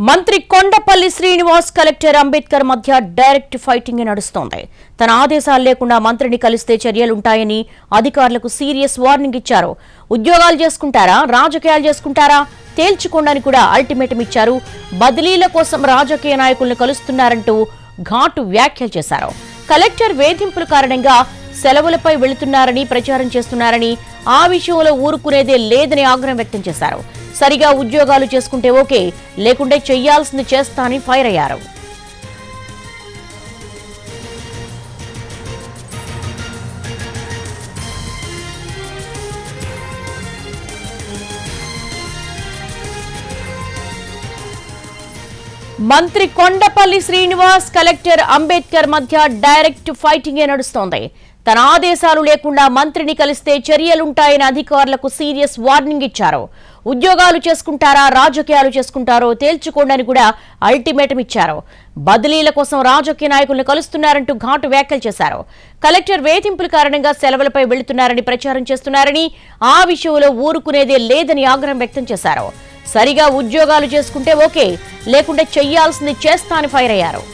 మంత్రి కొండపల్లి శ్రీనివాస్ కలెక్టర్ అంబేద్కర్ మధ్య direct fighting నడుస్తోంది. తన ఆదేశాలు లేకుండా మంత్రిని కలిస్తే చర్యలుంటాయని అధికారులకు సీరియస్ వార్నింగ్ ఇచ్చారు. ఉద్యోగాలు చేసుకుంటారా, రాజకీయాలు చేసుకుంటారా తేల్చుకోండి కూడా అల్టిమేటం ఇచ్చారు. బదిలీల కోసం రాజకీయ నాయకులను కలుస్తున్నారంటూ ఘాటు వ్యాఖ్యలు చేశారు. కలెక్టర్ వేధింపుల కారణంగా సెలవులపై వెళుతున్నారని ప్రచారం చేస్తున్నారని, ఆ విషయంలో ఊరుకునేదే లేదని ఆగ్రహం వ్యక్తం చేశారు. సరిగా ఉద్యోగాలు చేసుకుంటే ఓకే, లేకుంటే చెయ్యాల్సింది చేస్తా అని ఫైర్ అయ్యారు. మంత్రి కొండపల్లి శ్రీనివాస్ కలెక్టర్ అంబేద్కర్ మధ్య డైరెక్ట్ ఫైటింగ్ నడుస్తోంది. తన ఆదేశాలు లేకుండా మంత్రిని కలిస్తే చర్యలుంటాయని అధికారులకు సీరియస్ వార్నింగ్ ఇచ్చారు. ఉద్యోగాలు చేసుకుంటారా, రాజకీయాలు చేసుకుంటారో తేల్చుకోండి కూడా అల్టిమేటం ఇచ్చారు. బదిలీల కోసం రాజకీయ నాయకులను కలుస్తున్నారంటూ ఘాటు వ్యాఖ్యలు చేశారు. కలెక్టర్ వేధింపుల కారణంగా సెలవులపై వెళుతున్నారని ప్రచారం చేస్తున్నారని, ఆ విషయంలో ఊరుకునేదే లేదని ఆగ్రహం వ్యక్తం చేశారు. సరిగా ఉద్యోగాలు చేసుకుంటే ఓకే, లేకుంటే చెయ్యాల్సింది చేస్తా అని ఫైర్ అయ్యారు.